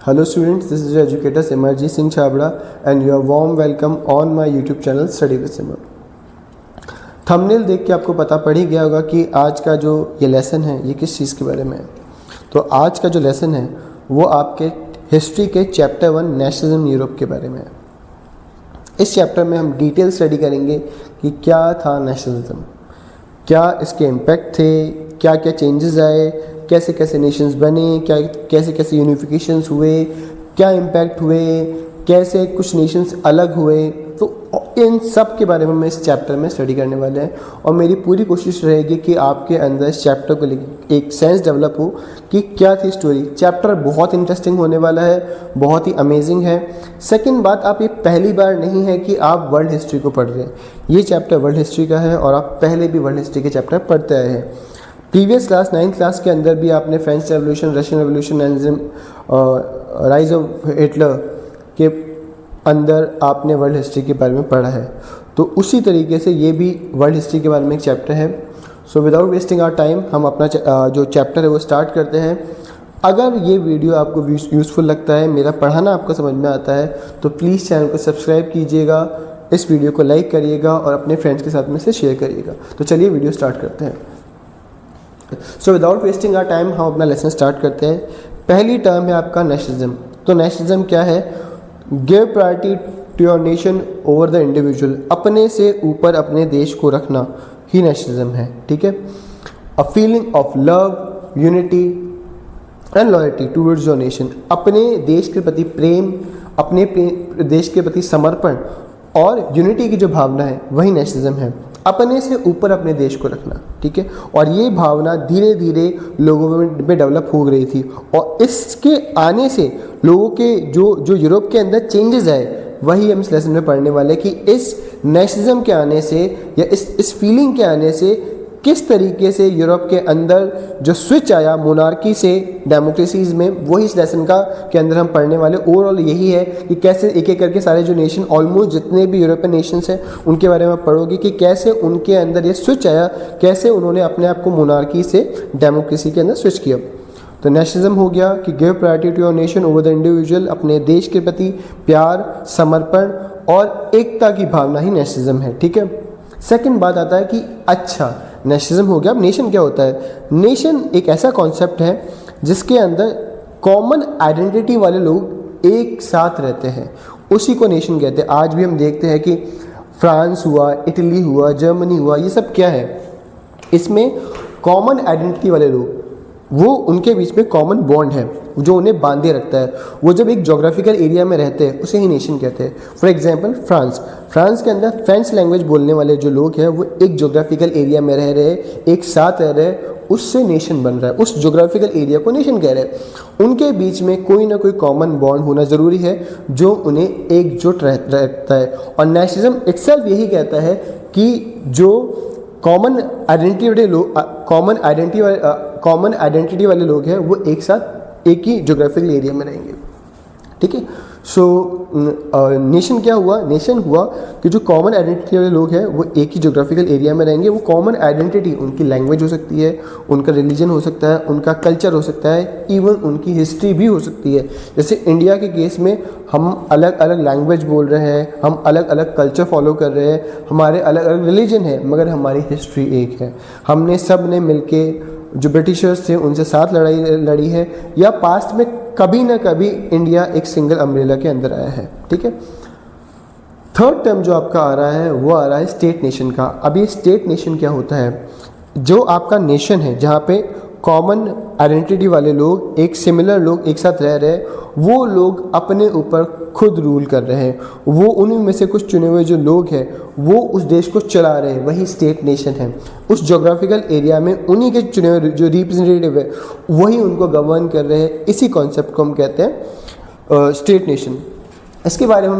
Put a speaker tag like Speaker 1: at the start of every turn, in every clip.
Speaker 1: Hello students, this is your educator Simarjit Singh Chabra and you are warm welcome on my YouTube channel Study with Simar। Thumbnail देख के आपको पता पड़ ही गया होगा कि आज का जो ये लेसन है ये किस चीज़ के बारे में है। तो आज का जो लेसन है वो आपके हिस्ट्री के चैप्टर 1 नेशनलिज्म यूरोप के बारे में है। इस चैप्टर में हम डिटेल स्टडी करेंगे कि क्या था नेशनलिज्म, क्या इसके इम्पैक्ट थे, क्या क्या चेंजेस आए, कैसे कैसे नेशंस बने, क्या कैसे कैसे यूनिफिकेशंस हुए, क्या इम्पैक्ट हुए, कैसे कुछ नेशंस अलग हुए। तो इन सब के बारे में हम इस चैप्टर में स्टडी करने वाले हैं और मेरी पूरी कोशिश रहेगी कि आपके अंदर इस चैप्टर को लेकर एक सेंस डेवलप हो कि क्या थी स्टोरी। चैप्टर बहुत इंटरेस्टिंग होने वाला है, बहुत ही अमेजिंग है। सेकंड बात, आप ये पहली बार नहीं है कि आप वर्ल्ड हिस्ट्री को पढ़ रहे हैं। ये चैप्टर वर्ल्ड हिस्ट्री का है और आप पहले भी वर्ल्ड हिस्ट्री के चैप्टर पढ़ते आए हैं। प्रीवियस क्लास 9th क्लास के अंदर भी आपने French revolution, Russian revolution, rise of Hitler के अंदर आपने वर्ल्ड हिस्ट्री के बारे में पढ़ा है। तो उसी तरीके से ये भी वर्ल्ड हिस्ट्री के बारे में एक चैप्टर है। So without wasting our time हम अपना जो चैप्टर है वो स्टार्ट करते हैं। अगर ये वीडियो आपको यूज़फुल लगता है, मेरा पढ़ाना आपको समझ में आता है, तो प्लीज़ चैनल को सब्सक्राइब कीजिएगा, इस वीडियो को लाइक करिएगा और अपने फ्रेंड्स के साथ में से शेयर करिएगा। तो चलिए वीडियो स्टार्ट करते हैं। So without wasting our time हम अपना लेसन स्टार्ट करते हैं। पहली टर्म है आपका नेशनलिज्म। तो नेशनलिज्म क्या है? Give priority to your nation over the individual. अपने से ऊपर अपने देश को रखना ही नेशनलिज्म है, ठीक है। A feeling of love, unity and loyalty towards your nation. अपने देश के प्रति प्रेम, अपने देश के प्रति समर्पण और यूनिटी की जो भावना है वही नेशनलिज्म है। अपने से ऊपर अपने देश को रखना, ठीक है। और ये भावना धीरे धीरे लोगों में डेवलप हो रही थी और इसके आने से लोगों के जो यूरोप के अंदर चेंजेस आए वही हम इस लेसन में पढ़ने वाले हैं कि इस नेशनलिज्म के आने से या इस फीलिंग के आने से किस तरीके से यूरोप के अंदर जो स्विच आया मोनार्की से डेमोक्रेसीज में, वही इस लेसन के अंदर हम पढ़ने वाले। ओवरऑल यही है कि कैसे एक एक करके सारे जो नेशन, ऑलमोस्ट जितने भी यूरोपियन नेशंस हैं उनके बारे में पढ़ोगे कि कैसे उनके अंदर ये स्विच आया, कैसे उन्होंने अपने आप को मोनार्की से डेमोक्रेसी के अंदर स्विच किया। तो नेशनलिज्म हो गया कि give priority to your nation over the individual. अपने देश के प्रति प्यार, समर्पण और एकता की भावना ही नेशनलिज्म है, ठीक है। सेकंड बात आता है कि अच्छा नेशनलिज्म हो गया, अब नेशन क्या होता है? नेशन एक ऐसा कॉन्सेप्ट है जिसके अंदर कॉमन आइडेंटिटी वाले लोग एक साथ रहते हैं, उसी को नेशन कहते हैं। आज भी हम देखते हैं कि फ्रांस हुआ, इटली हुआ, जर्मनी हुआ, ये सब क्या है? इसमें कॉमन आइडेंटिटी वाले लोग, वो उनके बीच में कॉमन बॉन्ड है जो उन्हें बांधे रखता है। वो जब एक जोग्राफिकल एरिया में रहते हैं उसे ही नेशन कहते हैं। फॉर एग्जांपल फ्रांस के अंदर फ्रेंच लैंग्वेज बोलने वाले जो लोग हैं वो एक जोग्राफिकल एरिया में रह रहे हैं, एक साथ रह रहे हैं, उससे नेशन बन रहा है, उस जोग्राफिकल एरिया को नेशन कह रहे हैं। उनके बीच में कोई ना कोई कॉमन बॉन्ड होना ज़रूरी है जो उन्हें एकजुट रखता है। और नेशनलिज्म इटसेल्फ यही कहता है कि जो कॉमन आइडेंटिटी वाले लोग हैं वो एक साथ एक ही जोग्राफिकल एरिया में रहेंगे, ठीक है। सो नेशन क्या हुआ? नेशन हुआ कि जो कॉमन आइडेंटिटी वाले लोग हैं वो एक ही जोग्राफिकल एरिया में रहेंगे। वो कॉमन आइडेंटिटी उनकी लैंग्वेज हो सकती है, उनका रिलीजन हो सकता है, उनका कल्चर हो सकता है, इवन उनकी हिस्ट्री भी हो सकती है। जैसे इंडिया के केस में हम अलग अलग लैंग्वेज बोल रहे हैं, हम अलग अलग कल्चर फॉलो कर रहे हैं, हमारे अलग अलग रिलीजन है, मगर हमारी हिस्ट्री एक है। हमने सब ने मिलके जो ब्रिटिशर्स थे उनसे साथ लड़ाई लड़ी है, या पास्ट में कभी ना कभी इंडिया एक सिंगल अम्ब्रेला के अंदर आया है, ठीक है। थर्ड टर्म जो आपका आ रहा है वो आ रहा है स्टेट नेशन का। अब ये स्टेट नेशन क्या होता है? जो आपका नेशन है जहाँ पे कॉमन आइडेंटिटी वाले लोग, एक सिमिलर लोग एक साथ रह रहे हैं, वो लोग अपने ऊपर खुद रूल कर रहे हैं, वो उन्हीं में से कुछ चुने हुए जो लोग हैं वो उस देश को चला रहे हैं, वही स्टेट नेशन है। उस जोग्राफिकल एरिया में उन्हीं के चुने हुए जो रिप्रेजेंटेटिव है वही उनको गवर्न कर रहे हैं। इसी कॉन्सेप्ट को हम कहते हैं स्टेट नेशन। इसके बारे में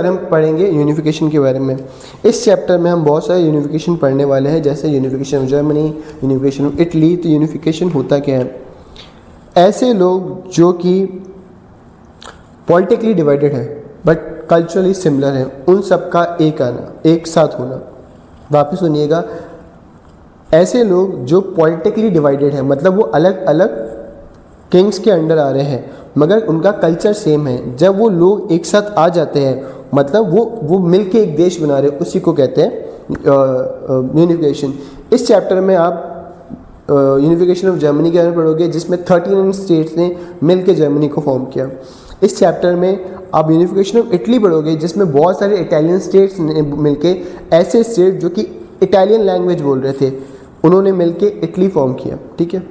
Speaker 1: हम पढ़ेंगे यूनिफिकेशन के बारे में। इस चैप्टर में हम बहुत सारे यूनिफिकेशन पढ़ने वाले हैं, जैसे unification of Germany, unification of Italy. तो यूनिफिकेशन होता क्या है? ऐसे लोग जो कि पॉलिटिकली डिवाइडेड है बट कल्चरली सिमिलर है, उन सब का एक आना, एक साथ होना। वापस सुनिएगा, ऐसे लोग जो पॉलिटिकली डिवाइडेड है, मतलब वो अलग अलग किंग्स के अंडर आ रहे हैं मगर उनका कल्चर सेम है। जब वो लोग एक साथ आ जाते हैं मतलब वो मिलके एक देश बना रहे हैं, उसी को कहते हैं यूनिफिकेशन। इस चैप्टर में आप यूनिफिकेशन ऑफ जर्मनी के बारे में पढ़ोगे जिसमें 13 स्टेट्स ने मिलकर जर्मनी को फॉर्म किया। इस चैप्टर में आप यूनिफिकेशन ऑफ इटली पढ़ोगे जिसमें बहुत सारे इटालियन स्टेट्स ने मिलके, ऐसे स्टेट जो कि इटालियन लैंग्वेज बोल रहे थे, उन्होंने मिलके इटली फॉर्म किया। ठीक है।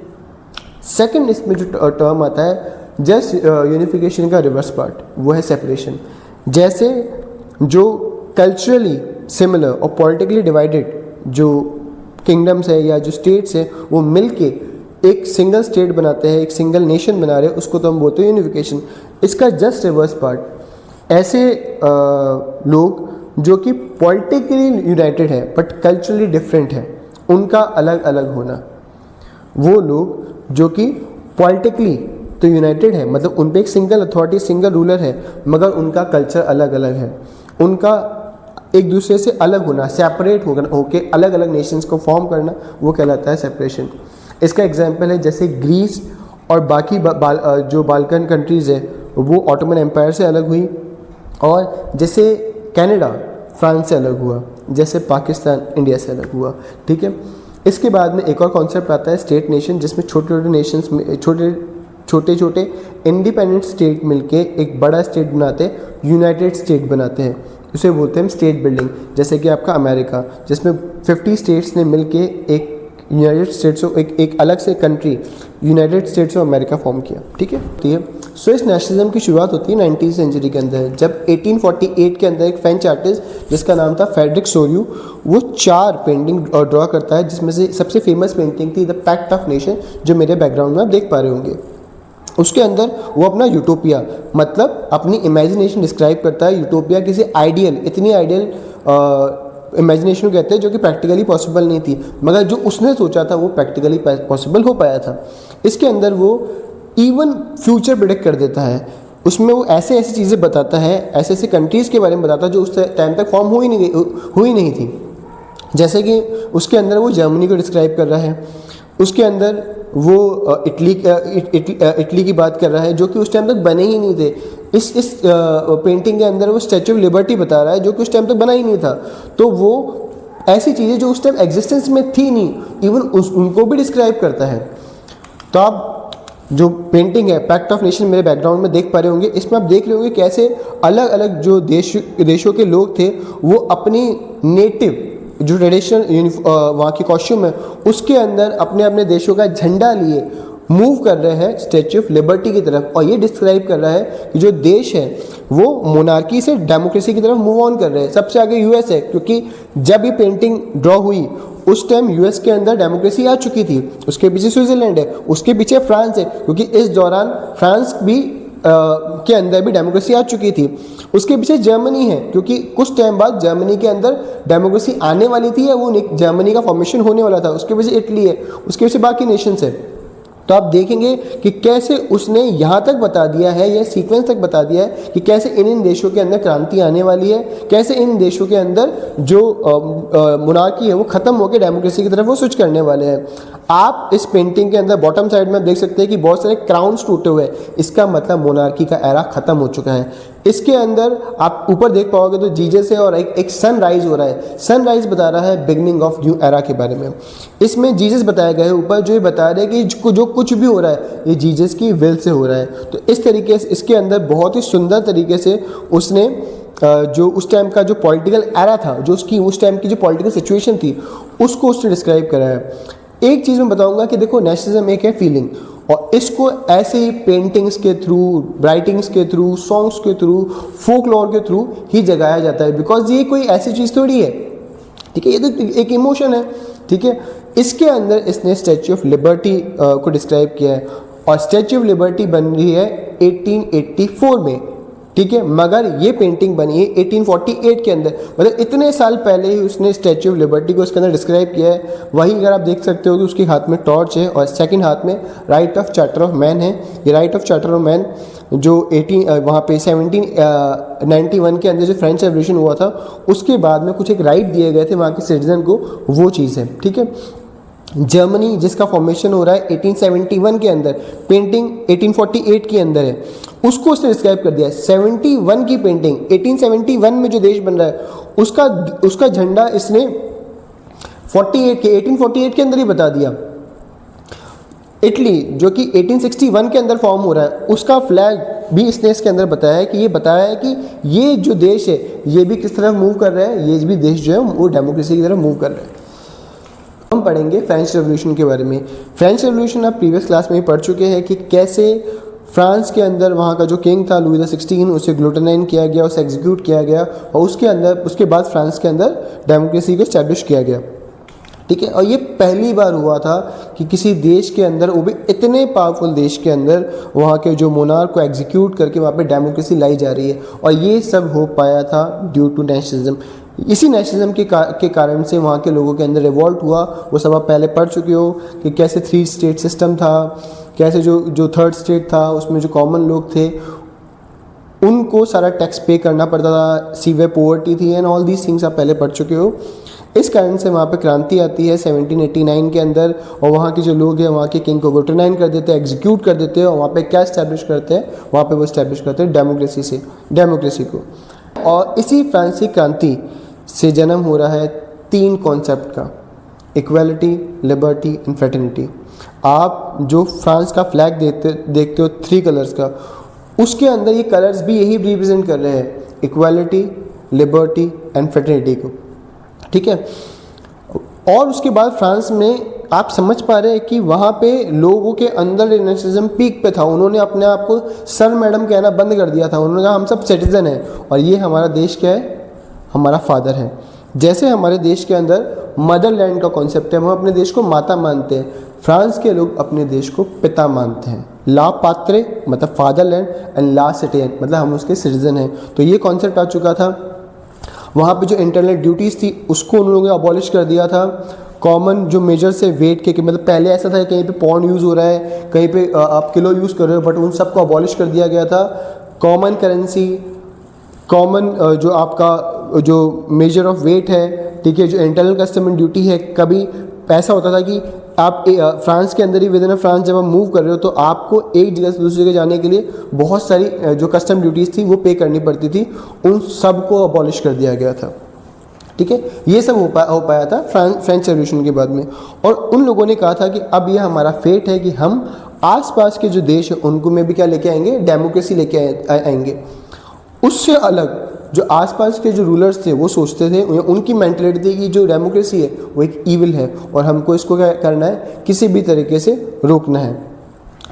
Speaker 1: सेकंड इसमें जो टर्म आता है जस्ट यूनिफिकेशन का रिवर्स पार्ट, वो है सेपरेशन। जैसे जो कल्चरली सिमिलर और पॉलिटिकली डिवाइडेड जो किंगडम्स है या जो स्टेट्स है वो मिलके एक सिंगल स्टेट बनाते हैं, एक सिंगल नेशन बना रहे हैं, उसको तो हम बोलते हैं यूनिफिकेशन। इसका जस्ट रिवर्स पार्ट, ऐसे लोग जो कि पॉलिटिकली यूनाइटेड है बट कल्चरली डिफरेंट है, उनका अलग अलग होना। वो लोग जो कि पॉलिटिकली तो यूनाइटेड है मतलब उन पे एक सिंगल अथॉरिटी, सिंगल रूलर है, मगर उनका कल्चर अलग अलग है, उनका एक दूसरे से अलग होना, सेपरेट होके अलग अलग नेशंस को फॉर्म करना, वो कहलाता है सेपरेशन। इसका एग्जांपल है जैसे ग्रीस और बाकी जो बाल्कन कंट्रीज़ है वो ऑटोमन एम्पायर से अलग हुई, और जैसे कनाडा फ्रांस से अलग हुआ, जैसे पाकिस्तान इंडिया से अलग हुआ। ठीक है। इसके बाद में एक और कॉन्सेप्ट आता है स्टेट नेशन, जिसमें छोटे छोटे नेशंस में छोटे छोटे इंडिपेंडेंट स्टेट मिलके एक बड़ा स्टेट बनाते हैं, यूनाइटेड स्टेट बनाते हैं, उसे बोलते हैं स्टेट बिल्डिंग। जैसे कि आपका अमेरिका, जिसमें 50 स्टेट्स ने मिलके एक यूनाइटेड स्टेट्स ऑफ एक अलग से country United states of America form किया। ठीक है। स्विस नेशनलिज्म की शुरुआत होती है 19वीं सेंचुरी के अंदर, जब 1848 के अंदर एक फ्रेंच आर्टिस्ट जिसका नाम था फ्रेडरिक सोर्यू, वो 4 पेंटिंग ड्रॉ करता है, जिसमें से सबसे फेमस पेंटिंग थी द पैक्ट ऑफ नेशन, जो मेरे बैकग्राउंड में आप देख पा रहे होंगे। उसके अंदर वो अपना यूटोपिया मतलब अपनी इमेजिनेशन डिस्क्राइब करता है। यूटोपिया किसी आइडियल, इतनी आइडियल इमेजिनेशन कहते हैं जो कि प्रैक्टिकली पॉसिबल नहीं थी, मगर जो उसने सोचा था वो प्रैक्टिकली पॉसिबल हो पाया था। इसके अंदर वो इवन फ्यूचर प्रेडिक्ट कर देता है, उसमें वो ऐसे ऐसी चीज़ें बताता है, ऐसे ऐसे कंट्रीज़ के बारे में बताता है जो उस टाइम तक फॉर्म हुई नहीं थी। जैसे कि उसके अंदर वो जर्मनी को डिस्क्राइब कर रहा है, उसके अंदर वो इटली की बात कर रहा है जो कि उस टाइम तक बने ही नहीं थे। इस पेंटिंग के अंदर वो स्टैच्यू ऑफ लिबर्टी बता रहा है जो कि उस टाइम तक बना ही नहीं था। तो वो ऐसी चीज़ें जो उस टाइम एग्जिस्टेंस में थी नहीं, इवन उनको भी डिस्क्राइब करता है। तो आप जो पेंटिंग है पैक्ट ऑफ नेशन मेरे बैकग्राउंड में देख पा रहे होंगे, इसमें आप देख रहे होंगे कैसे अलग अलग जो देशों के लोग थे वो अपनी नेटिव जो ट्रेडिशनल वहाँ की कॉस्ट्यूम है उसके अंदर अपने अपने देशों का झंडा लिए मूव कर रहे हैं स्टैच्यू ऑफ लिबर्टी की तरफ, और ये डिस्क्राइब कर रहा है कि जो देश है वो मोनार्की से डेमोक्रेसी की तरफ मूव ऑन कर रहे हैं। सबसे आगे यूएस है, क्योंकि जब ये पेंटिंग ड्रॉ हुई उस टाइम यूएस के अंदर डेमोक्रेसी आ चुकी थी, उसके पीछे स्विट्जरलैंड है, उसके पीछे फ्रांस है, क्योंकि इस दौरान फ्रांस भी के अंदर भी डेमोक्रेसी आ चुकी थी। उसके पीछे जर्मनी है, क्योंकि कुछ टाइम बाद जर्मनी के अंदर डेमोक्रेसी आने वाली थी या वो जर्मनी का फॉर्मेशन होने वाला था। उसके पीछे इटली है, उसके पीछे बाकी नेशंस है। तो आप देखेंगे कि कैसे उसने यहाँ तक बता दिया है, यह सीक्वेंस तक बता दिया है कि कैसे इन देशों के अंदर क्रांति आने वाली है, कैसे इन देशों के अंदर जो मोनार्की है वो ख़त्म होकर डेमोक्रेसी की तरफ वो स्विच करने वाले हैं। आप इस पेंटिंग के अंदर बॉटम साइड में देख सकते हैं कि बहुत सारे क्राउन्स टूटे हुए हैं, इसका मतलब मोनार्की का एरा ख़त्म हो चुका है। इसके अंदर आप ऊपर देख पाओगे तो जीजस है और एक सनराइज हो रहा है। सनराइज बता रहा है बिगनिंग ऑफ न्यू एरा के बारे में। इसमें जीसस बताया गया है ऊपर, जो ये बता रहे हैं कि जो कुछ भी हो रहा है ये जीसस की विल से हो रहा है। तो इस तरीके से इसके अंदर बहुत ही सुंदर तरीके से उसने जो उस टाइम का जो पॉलिटिकल एरा था, जो उसकी उस टाइम की जो पॉलिटिकल सिचुएशन थी उसको उसने डिस्क्राइब करा है। एक चीज़ मैं बताऊंगा कि देखो नेशनलिज्म एक है फीलिंग, और इसको ऐसे ही पेंटिंग्स के थ्रू, राइटिंग्स के थ्रू, सॉन्ग्स के थ्रू, फोकलॉर के थ्रू ही जगाया जाता है, बिकॉज ये कोई ऐसी चीज़ थोड़ी है, ठीक है, ये तो एक इमोशन है, ठीक है। इसके अंदर इसने स्टैच्यू ऑफ लिबर्टी को डिस्क्राइब किया है, और स्टैच्यू ऑफ लिबर्टी बन रही है 1884 में, ठीक है, मगर ये पेंटिंग बनी है 1848 के अंदर, मतलब इतने साल पहले ही उसने स्टैच्यू ऑफ लिबर्टी को इसके अंदर डिस्क्राइब किया है। वहीं अगर आप देख सकते हो कि उसके हाथ में टॉर्च है और सेकंड हाथ में right of charter of man है। ये right of charter of man जो वहाँ पे 1791 के अंदर जो फ्रेंच रेवोल्यूशन हुआ था उसके बाद में कुछ एक राइट दिए गए थे वहाँ के सिटीजन को, वो चीज़ है, ठीक है। जर्मनी जिसका फॉर्मेशन हो रहा है 1871 के अंदर, पेंटिंग 1848 के अंदर है, उसको उसने डिस्क्राइब कर दिया है। 71 की पेंटिंग, 1871 में जो देश बन रहा है उसका झंडा इसने 1848 के अंदर ही बता दिया। इटली जो कि 1861 के अंदर फॉर्म हो रहा है, उसका फ्लैग भी इसने इसके अंदर बताया है कि ये बताया है कि ये जो देश है ये भी किस तरफ मूव कर रहा है, ये भी देश जो है वो डेमोक्रेसी की तरफ मूव कर रहा है। हम पढ़ेंगे फ्रेंच रेवोल्यूशन के बारे में। फ्रेंच रेवोल्यूशन आप प्रीवियस क्लास में ही पढ़ चुके हैं कि कैसे फ्रांस के अंदर वहाँ का जो किंग था लुई XVI, उसे ग्लूटनाइन किया गया, उसे एग्जीक्यूट किया गया और उसके बाद फ्रांस के अंदर डेमोक्रेसी को इस्टेब्लिश किया गया। ठीक है, और ये पहली बार हुआ था कि किसी देश के अंदर, वो भी इतने पावरफुल देश के अंदर, वहाँ के जो मोनार्क को एग्जीक्यूट करके वहाँ पे डेमोक्रेसी लाई जा रही है। और ये सब हो पाया था ड्यू टू नेशनलिज्म। इसी नेशनलिज्म के कारण से वहाँ के लोगों के अंदर रिवॉल्ट हुआ। वो सब आप पहले पढ़ चुके हो कि कैसे 3 स्टेट सिस्टम था, कैसे जो थर्ड स्टेट था उसमें जो कॉमन लोग थे उनको सारा टैक्स पे करना पड़ता था, सीवियर पॉवर्टी थी एंड ऑल दीज थिंग्स आप पहले पढ़ चुके हो। इस कारण से वहाँ पे क्रांति आती है 1789 के अंदर, और वहाँ के जो लोग हैं वहाँ के किंग को ग्लूटनाइन कर देते हैं, एग्जीक्यूट कर देते हैं, और वहाँ पे क्या इस्टेब्लिश करते हैं, वहाँ पे वो इस्टेब्लिश करते हैं डेमोक्रेसी को। और इसी फ्रांसीसी क्रांति से जन्म हो रहा है 3 कॉन्सेप्ट का, इक्वालिटी, लिबर्टी एंड फ्रेटर्निटी। आप जो फ्रांस का फ्लैग देखते हो 3 कलर्स का, उसके अंदर ये कलर्स भी यही रिप्रेजेंट कर रहे हैं, इक्वालिटी, लिबर्टी एंड फ्रेटर्निटी को। ठीक है, और उसके बाद फ्रांस में आप समझ पा रहे हैं कि वहाँ पे लोगों के अंदर नेशनलिज्म पीक पे था। उन्होंने अपने आप को सर मैडम कहना बंद कर दिया था। उन्होंने कहा हम सब सिटीजन हैं और ये हमारा देश क्या है, हमारा फादर है। जैसे हमारे देश के अंदर मदरलैंड का कॉन्सेप्ट है, हम अपने देश को माता मानते हैं, फ्रांस के लोग अपने देश को पिता मानते हैं। ला पात्रे मतलब फादरलैंड एंड ला सिटीजन मतलब हम उसके सिटीजन हैं। तो ये कॉन्सेप्ट आ चुका था। वहाँ पे जो इंटरनल ड्यूटीज़ थी उसको उन लोगों ने अबॉलिश कर दिया था। कॉमन जो मेजर से वेट के, मतलब पहले ऐसा था कहीं पे पौंड यूज़ हो रहा है, कहीं पे आप किलो यूज़ कर रहे हो, बट उन सबको अबॉलिश कर दिया गया था। कॉमन करेंसी, कॉमन जो आपका जो मेजर ऑफ वेट है, ठीक है, जो इंटरनल कस्टम एंड ड्यूटी है, कभी ऐसा होता था कि आप फ्रांस के अंदर ही विद इन फ्रांस जब आप मूव कर रहे हो तो आपको एक जगह से दूसरी जगह जाने के लिए बहुत सारी जो कस्टम ड्यूटीज़ थी वो पे करनी पड़ती थी, उन सब को अबॉलिश कर दिया गया था। ठीक है, ये सब हो पाया था फ्रेंच रेवोल्यूशन के बाद में। और उन लोगों ने कहा था कि अब ये हमारा फेट है कि हम आसपास के जो देश हैं उनको में भी क्या लेके आएंगे, डेमोक्रेसी लेके आएंगे। उससे अलग जो आसपास के जो रूलर्स थे वो सोचते थे, उनकी मेंटलिटी थी कि जो डेमोक्रेसी है वो एक ईविल है और हमको इसको क्या करना है, किसी भी तरीके से रोकना है।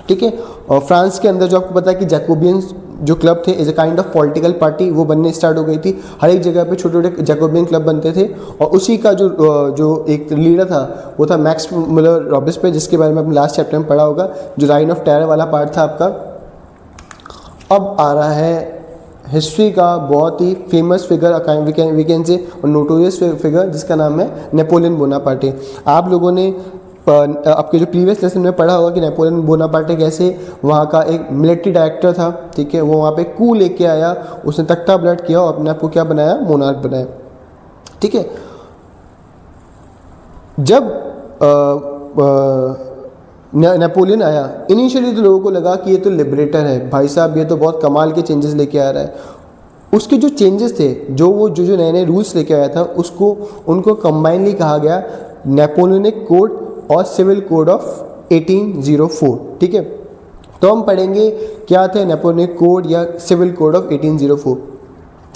Speaker 1: ठीक है, और फ्रांस के अंदर जो आपको पता है कि जैकोबियंस जो क्लब थे, as a kind of political party, वो बनने स्टार्ट हो गई थी। हर एक जगह पे छोटे छोटे जैकोबियन क्लब बनते थे और उसी का जो एक लीडर था वो था मैक्स मुलर रॉबिस्पियर, जिसके बारे में आपने लास्ट चैप्टर में पढ़ा होगा, जो राइन ऑफ टेरर वाला पार्ट था आपका। अब आ रहा है हिस्ट्री का बहुत ही famous figure, we can say notorious figure, जिसका नाम है नेपोलियन बोनापार्टे। आप लोगों ने आपके जो प्रीवियस लेसन में पढ़ा होगा कि नेपोलियन बोनापार्टे कैसे वहाँ का एक मिलिट्री डायरेक्टर था। ठीक है, वो वहाँ पे कू लेके आया, उसने तख्ता पलट किया और अपने आप को क्या बनाया, मोनार्क बनाया। ठीक है, जब नेपोलियन आया, इनिशियली तो लोगों को लगा कि ये तो लिबरेटर है, भाई साहब ये तो बहुत कमाल के चेंजेस लेके आ रहा है। उसके जो चेंजेस थे, जो नए नए रूल्स लेके आया था, उनको कंबाइनली कहा गया नेपोलियनिक कोड और सिविल कोड ऑफ 1804। ठीक है, तो हम पढ़ेंगे क्या थे नेपोलियनिक कोड या सिविल कोड ऑफ 1804।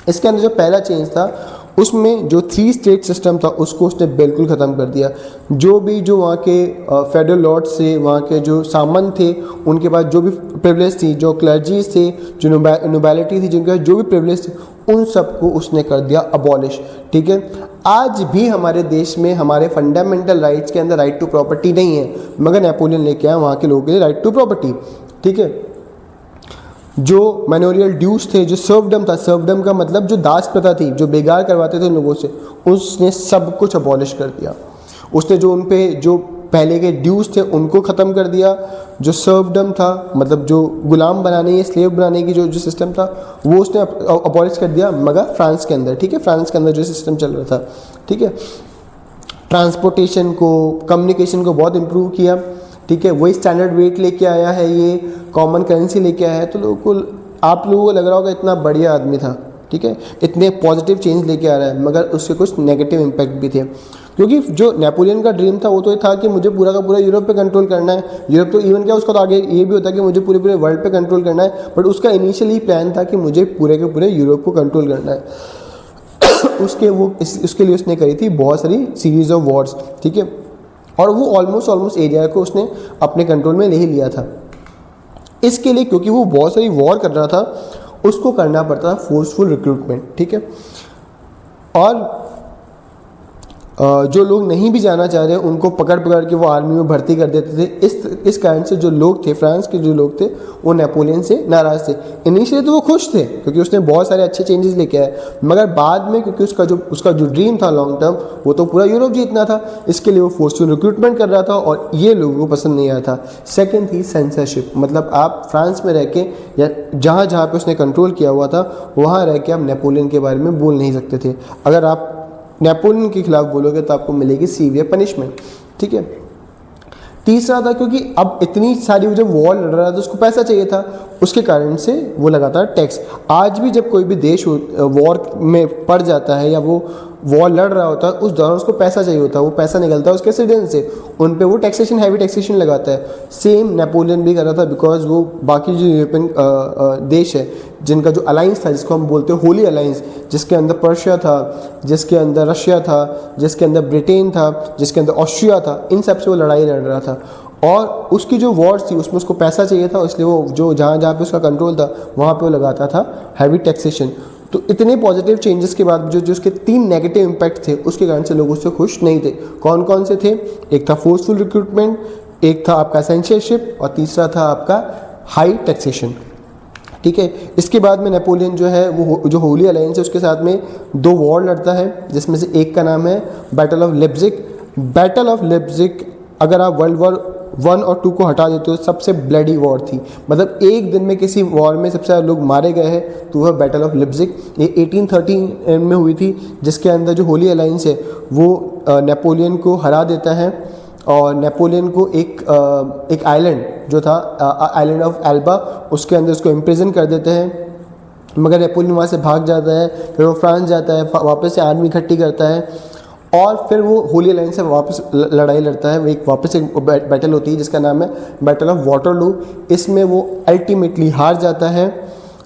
Speaker 1: इसके अंदर जो पहला चेंज था उसमें जो 3 स्टेट सिस्टम था उसको उसने बिल्कुल ख़त्म कर दिया। जो वहाँ के फेडरल लॉर्ड्स थे, वहाँ के जो सामंत थे, उनके पास जो भी प्रिविलेज थी, जो क्लर्जीज थे, जो नोबैलिटी थी, जिनके पास जो भी प्रिविलेज थे, उन सबको उसने कर दिया अबॉलिश। ठीक है, आज भी हमारे देश में हमारे फंडामेंटल राइट्स के अंदर राइट टू प्रॉपर्टी नहीं है, मगर नेपोलियन लेके आया वहाँ के लोगों के लिए राइट टू प्रॉपर्टी। ठीक है, जो मैनोरियल ड्यूज थे, जो सर्वडम था, सर्वडम का मतलब जो दास प्रथा थी, जो बेगार करवाते थे उन लोगों से, उसने सब कुछ अबॉलिश कर दिया। उसने जो उन पे जो पहले के ड्यूज थे उनको ख़त्म कर दिया। जो सर्वडम था मतलब जो गुलाम बनाने या स्लेव बनाने की जो सिस्टम था वो उसने अबॉलिश कर दिया, मगर फ्रांस के अंदर। ठीक है, फ्रांस के अंदर जो सिस्टम चल रहा था। ठीक है, ट्रांसपोर्टेशन को, कम्युनिकेशन को बहुत इम्प्रूव किया, ठीक है। वही स्टैंडर्ड वेट लेके आया है, ये कॉमन करेंसी लेके आया है। तो लोगों को, आप लोगों को लग रहा होगा इतना बढ़िया आदमी था, ठीक है, इतने पॉजिटिव चेंज लेके आ रहा है, मगर उसके कुछ नेगेटिव इम्पैक्ट भी थे। क्योंकि जो नेपोलियन का ड्रीम था वो तो ये था कि मुझे पूरा का पूरा यूरोप पे कंट्रोल करना है। यूरोप तो इवन क्या, उसका तो आगे ये भी होता है कि मुझे पूरे पूरे वर्ल्ड पे कंट्रोल करना है, बट उसका इनिशियली प्लान था कि मुझे पूरे के पूरे यूरोप को कंट्रोल करना है। उसके लिए उसने करी थी बहुत सारी सीरीज ऑफ वॉर्स, ठीक है, और वो ऑलमोस्ट एरिया को उसने अपने कंट्रोल में ले ही लिया था। इसके लिए, क्योंकि वो बहुत सारी वॉर कर रहा था, उसको करना पड़ता था फोर्सफुल रिक्रूटमेंट, ठीक है। और जो लोग नहीं भी जाना चाह रहे उनको पकड़ के वो आर्मी में भर्ती कर देते थे। इस कारण से जो लोग थे, फ्रांस के जो लोग थे, वो नेपोलियन से नाराज़ थे। इनिशियली तो वो खुश थे क्योंकि उसने बहुत सारे अच्छे चेंजेस लेके आए, मगर बाद में क्योंकि उसका जो ड्रीम था लॉन्ग टर्म, वो तो पूरा यूरोप जीतना था, इसके लिए वो फोर्सफुल रिक्रूटमेंट कर रहा था और ये लोगों को पसंद नहीं आया था। सेकेंड थी सेंसरशिप, मतलब आप फ्रांस में रह के या जहाँ जहाँ पर उसने कंट्रोल किया हुआ था वहाँ रह के आप नेपोलियन के बारे में बोल नहीं सकते थे। अगर आप नेपोलियन के खिलाफ बोलोगे तो आपको मिलेगी सीवियर पनिशमेंट, ठीक है। तीसरा था, क्योंकि अब इतनी सारी जब वॉर लड़ रहा था तो उसको पैसा चाहिए था, उसके कारण से वो लगातार टैक्स। आज भी जब कोई भी देश वॉर में पड़ जाता है या वो वॉर लड़ रहा होता है, उस दौरान उसको पैसा चाहिए होता है, वो पैसा निकलता है उसके सिटीजन से, उन पे वो टैक्सेशन, हैवी टैक्सेशन लगाता है। सेम नेपोलियन भी कर रहा था, बिकॉज वो बाकी जो यूरोपियन देश है जिनका जो अलाइंस था, जिसको हम बोलते हैं होली अलाइंस, जिसके अंदर पर्शिया था, जिसके अंदर रशिया था, जिसके अंदर ब्रिटेन था, जिसके अंदर ऑस्ट्रिया था, इन सब से वो लड़ाई लड़ रहा था। और उसकी जो वॉर्स थी उसमें उसको पैसा चाहिए था, इसलिए वो जो जहाँ जहाँ पे उसका कंट्रोल था वहाँ पे वो लगाता था हैवी टैक्सेशन। तो इतने पॉजिटिव चेंजेस के बाद जो उसके 3 नेगेटिव इम्पैक्ट थे, उसके कारण से लोग उससे खुश नहीं थे। कौन कौन से थे? एक था फोर्सफुल रिक्रूटमेंट, एक था आपका सेंसरशिप, और तीसरा था आपका हाई टैक्सेशन, ठीक है। इसके बाद में नेपोलियन जो है वो जो होली अलायंस है उसके साथ में 2 वॉर लड़ता है, जिसमें से एक का नाम है battle of Leipzig. Battle of Leipzig, अगर आप वर्ल्ड वॉर 1 और 2 को हटा देते हो, सबसे ब्लडी वॉर थी। मतलब एक दिन में किसी वॉर में सबसे ज़्यादा लोग मारे गए हैं तो वह बैटल ऑफ लिप्जिग, ये 1813 में हुई थी, जिसके अंदर जो होली अलायंस है वो नेपोलियन को हरा देता है और नेपोलियन को एक आइलैंड जो था आइलैंड ऑफ एल्बा, उसके अंदर उसको इम्प्रिजन कर देते हैं। मगर नेपोलियन वहाँ से भाग जाता है, फिर वो फ्रांस जाता है, वापस से आर्मी इकट्ठी करता है और फिर वो होली अलायंस से वापस लड़ाई लड़ता है। वो वापस एक बैटल होती है जिसका नाम है बैटल ऑफ वाटरलू। इसमें वो अल्टीमेटली हार जाता है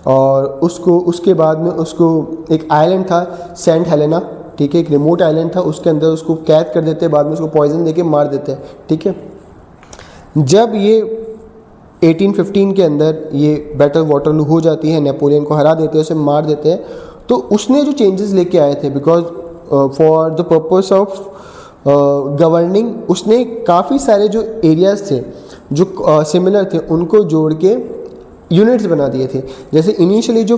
Speaker 1: और उसके बाद में उसको एक आइलैंड था सेंट हेलेना, ठीक है, एक रिमोट आइलैंड था, उसके अंदर उसको कैद कर देते हैं, बाद में उसको पॉइजन देके मार देते हैं, ठीक है। जब ये 1815 के अंदर ये बैटल वाटरलू हो जाती है, नेपोलियन को हरा देते हैं, उसे मार देते हैं, तो उसने जो चेंजेस लेके आए थे, because for the purpose of governing, उसने काफ़ी सारे जो एरियाज़ थे जो सिमिलर थे उनको जोड़ के यूनिट्स बना दिए थे। जैसे इनिशियली जो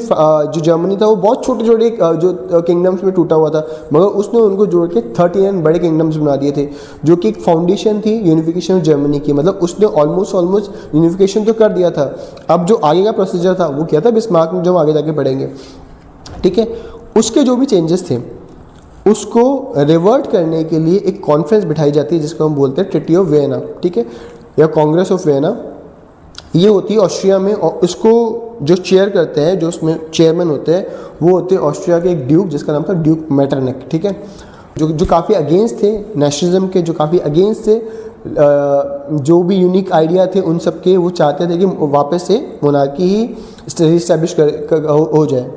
Speaker 1: जर्मनी था वो बहुत छोटे छोटे जो किंगडम्स में टूटा हुआ था, मगर उसने उनको जोड़ के 39 बड़े किंगडम्स बना दिए थे, जो कि एक फाउंडेशन थी यूनिफिकेशन ऑफ जर्मनी की। मतलब उसने ऑलमोस्ट यूनिफिकेशन तो कर दिया था। अब जो आगे का प्रोसीजर था वो क्या था, बिस्मार्क में जो हम आगे जाके पढ़ेंगे, ठीक है। उसके जो भी चेंजेस थे उसको रिवर्ट करने के लिए एक कॉन्फ्रेंस बिठाई जाती है जिसको हम बोलते हैं ट्रीटी ऑफ वियना, ठीक है, या कांग्रेस ऑफ वियना। ये होती है ऑस्ट्रिया में, और इसको जो चेयर करते हैं, जो उसमें चेयरमैन होते हैं, वो होते हैं ऑस्ट्रिया के एक ड्यूक जिसका नाम था ड्यूक मेटरनिक, ठीक है, जो काफ़ी अगेंस्ट थे नेशनलिज्म के, जो काफ़ी अगेंस्ट थे जो भी यूनिक आइडिया थे उन सब के। वो चाहते थे कि वापस से मोनार्की ही रिस्टैब्लिश हो जाए।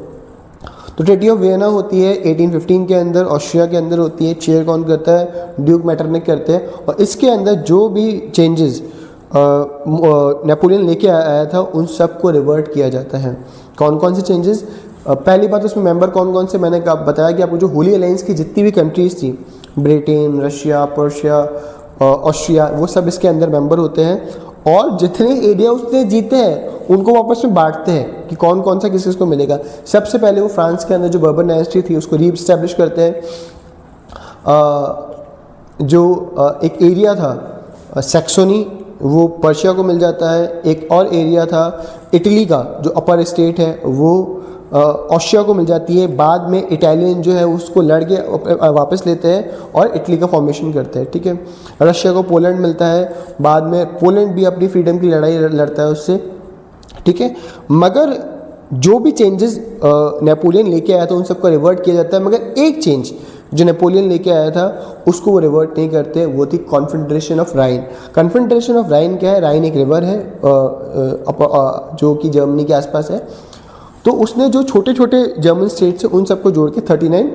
Speaker 1: तो ट्रीटी ऑफ वियना होती है 1815 के अंदर, ऑस्ट्रिया के अंदर होती है। चेयर कौन करता है? ड्यूक मेटरनिक करते हैं। और इसके अंदर जो भी चेंजेस नेपोलियन लेके आया था उन सब को रिवर्ट किया जाता है। कौन कौन से चेंजेस? पहली बात उसमें मेंबर कौन कौन से, मैंने बताया कि आपको जो होली अलायंस की जितनी भी कंट्रीज़ थी, ब्रिटेन, रशिया, पर्शिया, ऑस्ट्रिया, वो सब इसके अंदर मेंबर होते हैं। और जितने एरिया उसने जीते हैं उनको वापस में बांटते हैं कि कौन कौन सा किस किस को मिलेगा। सबसे पहले वो फ्रांस के अंदर जो बर्बन डायनेस्टी थी उसको रीएस्टैब्लिश करते हैं। एक एरिया था सैक्सोनी, वो पर्शिया को मिल जाता है। एक और एरिया था इटली का जो अपर स्टेट है वो ऑस्ट्रिया को मिल जाती है। बाद में इटालियन जो है उसको लड़ के वापस लेते हैं और इटली का फॉर्मेशन करते हैं, ठीक है। रशिया को पोलैंड मिलता है, बाद में पोलैंड भी अपनी फ्रीडम की लड़ाई लड़ता है उससे, ठीक है। मगर जो भी चेंजेस नेपोलियन लेके आया था उन सबको रिवर्ट किया जाता है, मगर एक चेंज जो नेपोलियन लेके आया था उसको वो रिवर्ट नहीं करते, वो थी confederation of Rhine. Confederation of Rhine क्या है? राइन एक रिवर है जो कि जर्मनी के आसपास है। तो उसने जो छोटे छोटे जर्मन स्टेट्स हैं उन सबको जोड़ के 39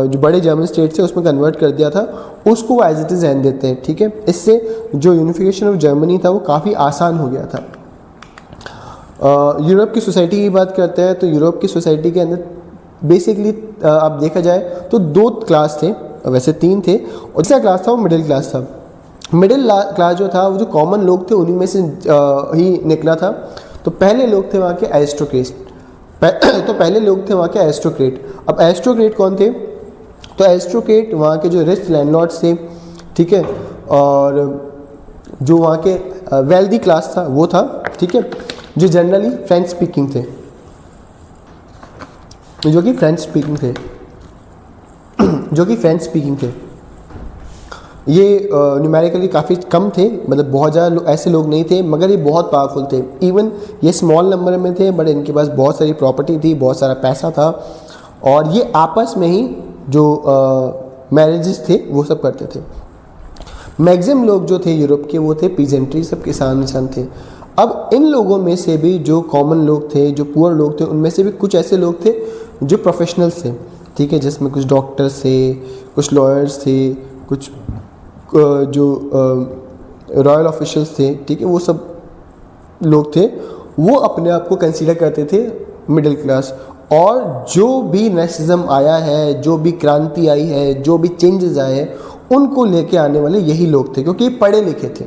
Speaker 1: जो बड़े जर्मन स्टेट्स हैं उसमें कन्वर्ट कर दिया था, उसको वो एज इट इज़ रहने देते हैं, ठीक है। इससे जो यूनिफिकेशन ऑफ जर्मनी था वो काफ़ी आसान हो गया था। यूरोप की सोसाइटी की बात करते हैं तो यूरोप की सोसाइटी के अंदर बेसिकली आप देखा जाए तो 2 क्लास थे, वैसे 3 थे, और तीसरा क्लास था वो मिडिल क्लास था। मिडिल क्लास जो था वो जो कॉमन लोग थे उन्हीं में से ही निकला था। तो पहले लोग थे वहाँ के एरिस्टोक्रेट। अब एरिस्टोक्रेट कौन थे? तो एरिस्टोक्रेट वहाँ के जो रिच लैंडलॉर्ड्स थे, ठीक है, और जो वहाँ के वेल्दी क्लास था वो था, ठीक है, जो जनरली फ्रेंच स्पीकिंग थे, जो कि फ्रेंच स्पीकिंग थे। ये न्यूमेरिकली काफ़ी कम थे, मतलब बहुत ज़्यादा ऐसे लोग नहीं थे, मगर ये बहुत पावरफुल थे। इवन ये स्मॉल नंबर में थे, बट इनके पास बहुत सारी प्रॉपर्टी थी, बहुत सारा पैसा था, और ये आपस में ही जो मैरिजेस थे वो सब करते थे। मैक्सिमम लोग जो थे यूरोप के वो थे पीजेंट्री, सब किसान थे। अब इन लोगों में से भी जो कॉमन लोग थे, जो पुअर लोग थे, उनमें से भी कुछ ऐसे लोग थे जो प्रोफेशनल्स थे, ठीक है, जिसमें कुछ डॉक्टर्स थे, कुछ लॉयर्स थे, कुछ जो रॉयल ऑफिशियल्स थे, ठीक है, वो सब लोग थे। वो अपने आप को कंसीडर करते थे मिडिल क्लास। और जो भी नेशनलिज्म आया है, जो भी क्रांति आई है, जो भी चेंजेस आए हैं, उनको लेके आने वाले यही लोग थे, क्योंकि ये पढ़े लिखे थे।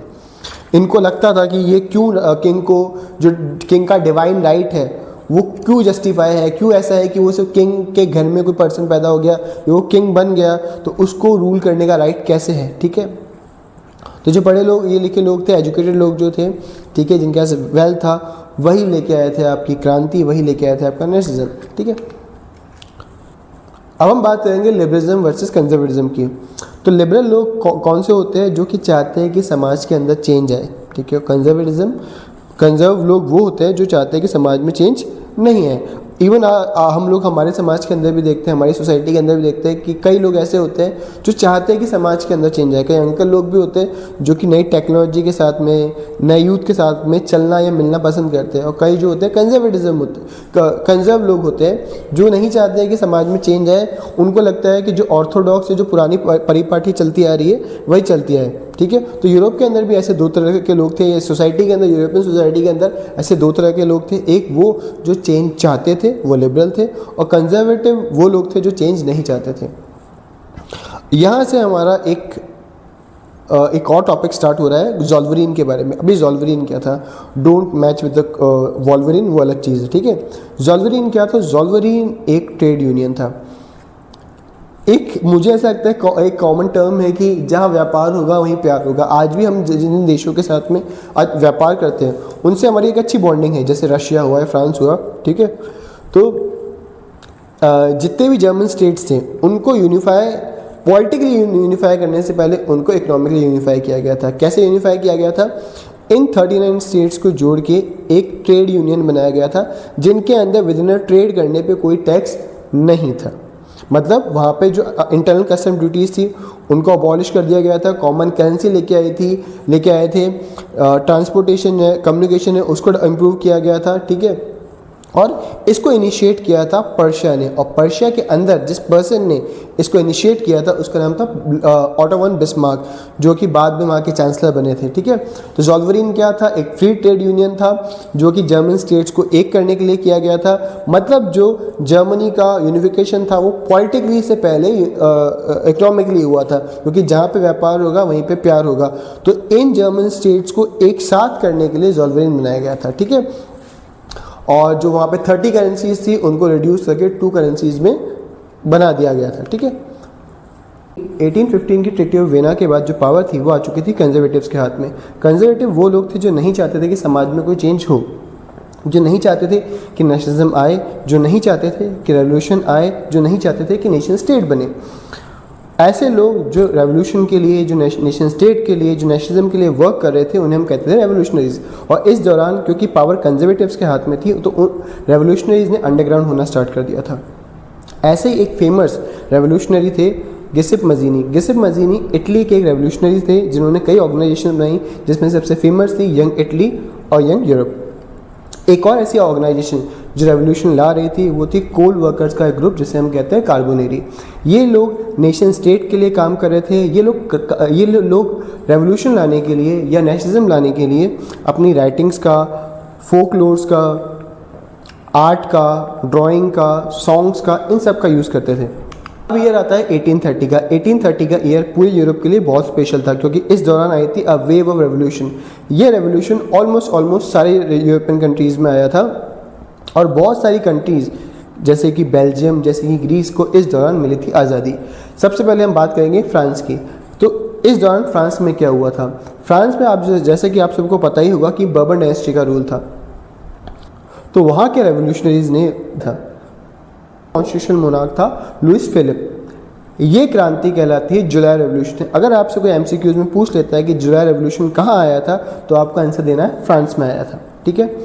Speaker 1: इनको लगता था कि ये क्यों किंग को, जो किंग का डिवाइन राइट है वो क्यों जस्टिफाई है, क्यों ऐसा है कि वो सिर्फ किंग के घर में कोई पर्सन पैदा हो गया, वो किंग बन गया तो उसको रूल करने का राइट कैसे है, ठीक है। तो जो पढ़े लोग, ये लिखे लोग थे, एजुकेटेड लोग जो थे, ठीक है, जिनके पास वेल्थ था, वही लेके आए थे आपकी क्रांति, वही लेके आए थे आपका नेशनलिज्म, ठीक है। अब हम बात करेंगे लिबरलिज्म वर्सेस कंजर्वेटिज्म की। तो लिबरल लोग कौन से होते हैं? जो कि चाहते हैं कि समाज के अंदर चेंज आए, ठीक है। कंजर्व लोग वो होते हैं जो चाहते हैं कि समाज में चेंज नहीं है। इवन हम लोग हमारे समाज के अंदर भी देखते हैं, हमारी सोसाइटी के अंदर भी देखते हैं कि कई लोग ऐसे होते हैं जो चाहते हैं कि समाज के अंदर चेंज आए। कई अंकल लोग भी होते हैं जो कि नई टेक्नोलॉजी के साथ में, नए यूथ के साथ में चलना या मिलना पसंद करते हैं। और कई जो होते हैं कंजर्व लोग होते हैं जो नहीं चाहते हैं कि समाज में चेंज आए। उनको लगता है कि जो ऑर्थोडॉक्स, जो पुरानी परिपाटी चलती आ रही है वही चलती आए, ठीक है। तो यूरोप के अंदर भी ऐसे 2 तरह के लोग थे, ये सोसाइटी के अंदर, यूरोपियन सोसाइटी के अंदर ऐसे 2 तरह के लोग थे। एक वो जो चेंज चाहते थे, वो लिबरल थे, और कंजर्वेटिव वो लोग थे जो चेंज नहीं चाहते थे। यहाँ से हमारा एक और टॉपिक स्टार्ट हो रहा है ज़ोल्वरीन के बारे में। अभी ज़ोल्वरीन क्या था? Don't match with the Wolverine, वो अलग चीज़ है, ठीक है। ज़ोल्वरीन क्या था? ज़ोल्वरीन एक ट्रेड यूनियन था। मुझे ऐसा लगता है एक कॉमन टर्म है कि जहाँ व्यापार होगा वहीं प्यार होगा। आज भी हम जिन देशों के साथ में आज व्यापार करते हैं उनसे हमारी एक अच्छी बॉन्डिंग है, जैसे रशिया हुआ है, फ्रांस हुआ, ठीक है। तो जितने भी जर्मन स्टेट्स थे उनको पॉलिटिकली यूनिफाई करने से पहले उनको इकोनॉमिकली यूनिफाई किया गया था। कैसे यूनिफाई किया गया था? इन 39 स्टेट्स को जोड़ के एक ट्रेड यूनियन बनाया गया था, जिनके अंदर विदिन ट्रेड करने पे कोई टैक्स नहीं था। मतलब वहाँ पे जो इंटरनल कस्टम ड्यूटीज़ थी उनको अबॉलिश कर दिया गया था। कॉमन करेंसी लेके आए थे। ट्रांसपोर्टेशन है, कम्युनिकेशन है, उसको इम्प्रूव किया गया था, ठीक है। और इसको इनिशिएट किया था पर्शिया ने, और पर्शिया के अंदर जिस पर्सन ने इसको इनिशिएट किया था उसका नाम था ऑटो वन बिस्मार्क, जो कि बाद में वहाँ के चांसलर बने थे, ठीक है। तो ज़ोल्वरीन क्या था? एक फ्री ट्रेड यूनियन था जो कि जर्मन स्टेट्स को एक करने के लिए किया गया था। मतलब जो जर्मनी का यूनिफिकेशन था वो पॉलिटिकली से पहले इकोनॉमिकली हुआ था, क्योंकि जहाँ पे व्यापार होगा वहीं पे प्यार होगा। तो इन जर्मन स्टेट्स को एक साथ करने के लिए ज़ोल्वरीन बनाया गया था, ठीक है। और जो वहाँ पे 30 करेंसीज थी उनको रिड्यूस करके 2 करेंसीज में बना दिया गया था, ठीक है। 1815 की ट्रीटी ऑफ वेना के बाद जो पावर थी वो आ चुकी थी कंजर्वेटिव्स के हाथ में। कंजर्वेटिव वो लोग थे जो नहीं चाहते थे कि समाज में कोई चेंज हो, जो नहीं चाहते थे कि नेशनलिज्म आए, जो नहीं चाहते थे कि रेवोल्यूशन आए, जो नहीं चाहते थे कि नेशन स्टेट बने। ऐसे लोग जो रेवोल्यूशन के लिए, जो नेशन स्टेट के लिए, जो नेशनलिज्म के लिए वर्क कर रहे थे, उन्हें हम कहते थे रेवोल्यूशनरीज। और इस दौरान क्योंकि पावर कंजर्वेटिव्स के हाथ में थी, तो रेवोल्यूशनरीज ने अंडरग्राउंड होना स्टार्ट कर दिया था। ऐसे ही एक फेमस रेवोल्यूशनरी थे गिसिप मजीनी। गिसिप मजीनी इटली के एक रेवोल्यूशनरी थे जिन्होंने कई ऑर्गेनाइजेशन बनाई, जिसमें सबसे फेमस थी यंग इटली और यंग यूरोप। एक और ऐसी ऑर्गेनाइजेशन जो रेवोल्यूशन ला रही थी वो थी कोल वर्कर्स का एक ग्रुप, जिसे हम कहते हैं कार्बोनेरी। ये लोग नेशन स्टेट के लिए काम कर रहे थे। ये लोग रेवोल्यूशन लाने के लिए या नेशनलिज्म लाने के लिए अपनी राइटिंग्स का, फोकलोर्स का, आर्ट का, ड्राइंग का, सॉन्ग्स का, इन सब का यूज़ करते थे। अब ईयर आता है 1830 का। 1830 का ईयर पूरे यूरोप के लिए बहुत स्पेशल था क्योंकि इस दौरान आई थी अ वेव ऑफ रेवोल्यूशन। ये रेवोल्यूशन ऑलमोस्ट सारे यूरोपियन कंट्रीज़ में आया था और बहुत सारी कंट्रीज़ जैसे कि बेल्जियम, जैसे कि ग्रीस को इस दौरान मिली थी आज़ादी। सबसे पहले हम बात करेंगे फ्रांस की। तो इस दौरान फ्रांस में क्या हुआ था? फ्रांस में आप जैसे कि आप सबको पता ही होगा कि बर्बन डायनेस्टी का रूल था। तो वहाँ के रेवोल्यूशनरीज ने था कॉन्स्टिट्यूशनल मोनार्क था लुइस फिलिप। ये क्रांति कहलाती है जुलाई रेवोल्यूशन। अगर आपसे कोई एमसीक्यूज में पूछ लेता है कि जुलाई रेवोल्यूशन कहाँ आया था, तो आपका आंसर देना है फ्रांस में आया था। ठीक है।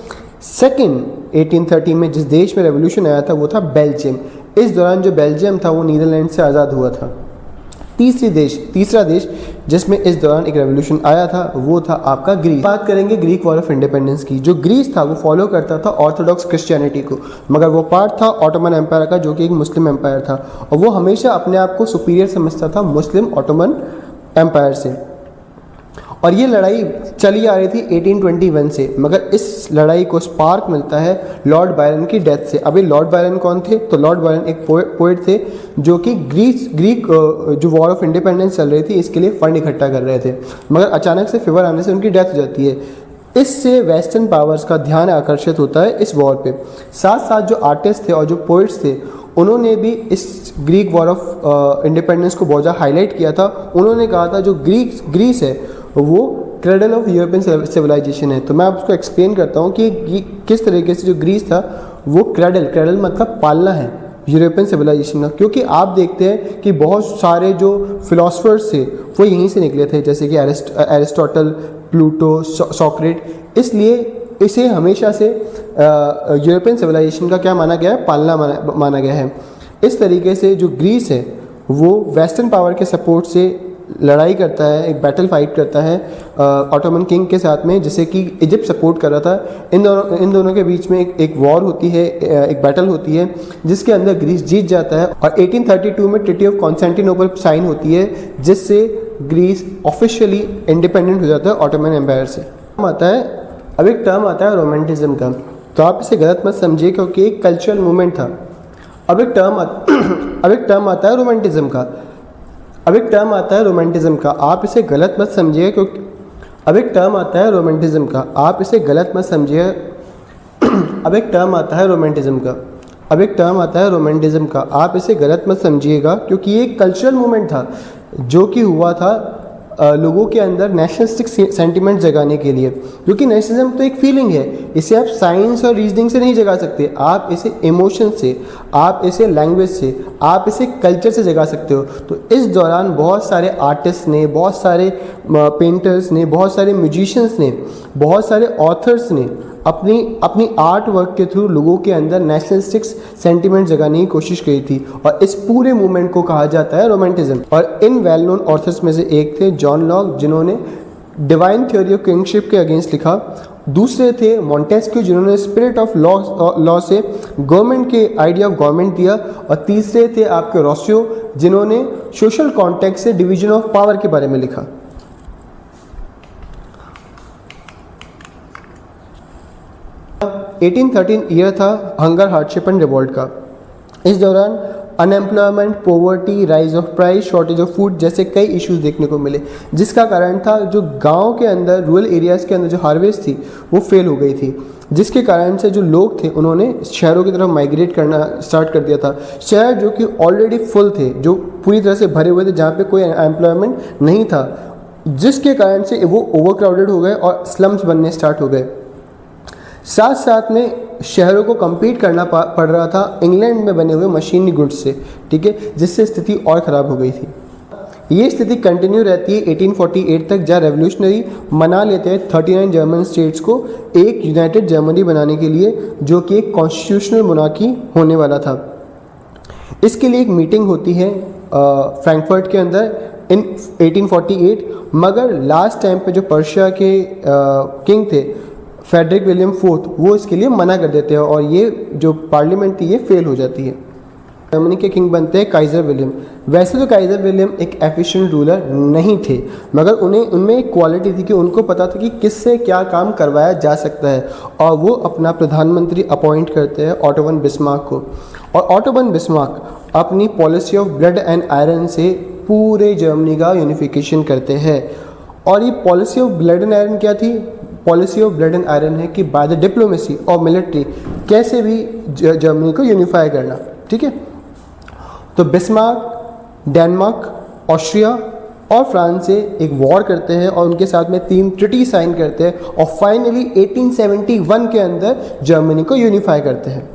Speaker 1: सेकेंड 1830 में जिस देश में रेवोल्यूशन आया था वो था बेल्जियम। इस दौरान जो बेल्जियम था वो नीदरलैंड से आज़ाद हुआ था। तीसरा देश जिसमें इस दौरान एक रेवोल्यूशन आया था वो था आपका ग्रीस। बात करेंगे ग्रीक वॉर ऑफ इंडिपेंडेंस की। जो ग्रीस था वो फॉलो करता था ऑर्थोडॉक्स क्रिश्चियनिटी को, मगर वो पार्ट था ऑटोमन एम्पायर का जो कि एक मुस्लिम एम्पायर था और वो हमेशा अपने आप को सुपीरियर समझता था मुस्लिम ऑटोमन एम्पायर से। और ये लड़ाई चली आ रही थी 1821 से, मगर इस लड़ाई को स्पार्क मिलता है लॉर्ड बायरन की डेथ से। अभी लॉर्ड बायरन कौन थे? तो लॉर्ड बायरन एक पोएट थे जो कि ग्रीक जो वॉर ऑफ इंडिपेंडेंस चल रही थी इसके लिए फंड इकट्ठा कर रहे थे, मगर अचानक से फीवर आने से उनकी डेथ हो जाती है। इससे वेस्टर्न पावर्स का ध्यान आकर्षित होता है इस वॉर पे। साथ साथ जो आर्टिस्ट थे और जो पोइट्स थे उन्होंने भी इस ग्रीक वॉर ऑफ इंडिपेंडेंस को बहुत ज़्यादा हाईलाइट किया था। उन्होंने कहा था जो ग्रीस है वो क्रेडल ऑफ यूरोपियन सिविलाइजेशन है। तो मैं आपको एक्सप्लेन करता हूँ कि किस तरीके से जो ग्रीस था वो क्रेडल मतलब पालना है यूरोपियन सिविलाइजेशन का। क्योंकि आप देखते हैं कि बहुत सारे जो फिलोसफर्स थे वो यहीं से निकले थे, जैसे कि एरिस्टोटल, प्लूटो, सॉक्रेट। इसलिए इसे हमेशा से यूरोपियन सिविलाइजेशन का क्या माना गया है? पालना माना गया है। इस तरीके से जो ग्रीस है वो वेस्टर्न पावर के सपोर्ट से लड़ाई करता है, एक बैटल फाइट करता है ऑटोमन किंग के साथ में, जिसे कि इजिप्ट सपोर्ट कर रहा था। इन दोनों के बीच में एक वॉर होती है, एक बैटल होती है जिसके अंदर ग्रीस जीत जाता है और 1832 में ट्रीटी ऑफ कॉन्स्टेंटिनोपल साइन होती है जिससे ग्रीस ऑफिशियली इंडिपेंडेंट हो जाता है ऑटोमन एम्पायर से। अब एक टर्म आता है रोमांटिज्म का। तो आप इसे गलत मत समझिए क्योंकि एक कल्चरल मूवमेंट था। अब एक टर्म आता है रोमांटिज्म का। आप इसे गलत मत समझिए क्योंकि अब एक टर्म आता है रोमांटिज्म का। आप इसे गलत मत समझिए। अब एक टर्म आता है रोमांटिज्म का। आप इसे गलत मत समझिएगा क्योंकि ये एक कल्चरल मूवमेंट था जो कि हुआ था लोगों के अंदर नेशनलिस्टिक सेंटिमेंट जगाने के लिए। क्योंकि नेशनलिज्म तो एक फीलिंग है, इसे आप साइंस और रीजनिंग से नहीं जगा सकते, आप इसे इमोशन से, आप इसे लैंग्वेज से, आप इसे कल्चर से जगा सकते हो। तो इस दौरान बहुत सारे आर्टिस्ट ने, बहुत सारे पेंटर्स ने, बहुत सारे म्यूजिशियंस ने, बहुत सारे ऑथर्स ने अपनी आर्ट वर्क के थ्रू लोगों के अंदर नेशनलिस्टिक सेंटिमेंट जगाने की कोशिश की थी और इस पूरे मूवमेंट को कहा जाता है रोमांटिज्म। और इन वेल नोन ऑथर्स में से एक थे जॉन लॉक, जिन्होंने डिवाइन थ्योरी ऑफ किंगशिप के अगेंस्ट लिखा। दूसरे थे मॉन्टेस्क्यू, जिन्होंने स्पिरिट ऑफ लॉ से गवर्नमेंट के आइडिया ऑफ गवर्नमेंट दिया। और तीसरे थे आपके रोसियो, जिन्होंने सोशल कॉन्टेक्स्ट से डिवीजन ऑफ पावर के बारे में लिखा। 1813 ईयर था हंगर, हार्डशिप एंड रिवॉल्ट का। इस दौरान unemployment, poverty, rise of price, shortage of food जैसे कई इश्यूज देखने को मिले, जिसका कारण था जो गांव के अंदर, रूरल एरियाज़ के अंदर जो हार्वेस्ट थी वो फेल हो गई थी, जिसके कारण से जो लोग थे उन्होंने शहरों की तरफ माइग्रेट करना स्टार्ट कर दिया था। शहर जो कि ऑलरेडी फुल थे, जो पूरी तरह से भरे हुए थे, जहाँ पे कोई एम्प्लॉयमेंट नहीं था, जिसके कारण से वो ओवर क्राउडेड हो गए और स्लम्स बनने स्टार्ट हो गए। साथ साथ में शहरों को कम्पीट करना पड़ रहा था इंग्लैंड में बने हुए मशीनरी गुड्स से, ठीक है, जिससे स्थिति और ख़राब हो गई थी। ये स्थिति कंटिन्यू रहती है 1848 तक, जहाँ रेवोल्यूशनरी मना लेते हैं 39 जर्मन स्टेट्स को एक यूनाइटेड जर्मनी बनाने के लिए, जो कि एक कॉन्स्टिट्यूशनल मोनार्की होने वाला था। इसके लिए एक मीटिंग होती है फ्रैंकफर्ट के अंदर इन 1848, मगर लास्ट टाइम पे जो पर्शिया के किंग थे फ्रेडरिक विलियम फोर्थ, वो इसके लिए मना कर देते हैं और ये जो पार्लियामेंट थी ये फेल हो जाती है। जर्मनी के किंग बनते हैं काइज़र विलियम। वैसे तो काइज़र विलियम एक एफिशिएंट रूलर नहीं थे, मगर उनमें एक क्वालिटी थी कि उनको पता था कि किससे क्या काम करवाया जा सकता है, और वो अपना प्रधानमंत्री अपॉइंट करते हैं ऑटो वन बिस्मार्क को। और ऑटो वन बिस्मार्क अपनी policy of blood and iron से पूरे जर्मनी का यूनिफिकेशन करते हैं। और ये policy of blood and iron क्या थी? Policy of blood and iron है कि बाय द डिप्लोमेसी और मिलिट्री कैसे भी जर्मनी को यूनिफाई करना, ठीक है। तो बिस्मार्क डेनमार्क, ऑस्ट्रिया और फ्रांस से एक वॉर करते हैं और उनके साथ में 3 ट्रिटी साइन करते हैं और फाइनली 1871 के अंदर जर्मनी को यूनिफाई करते हैं।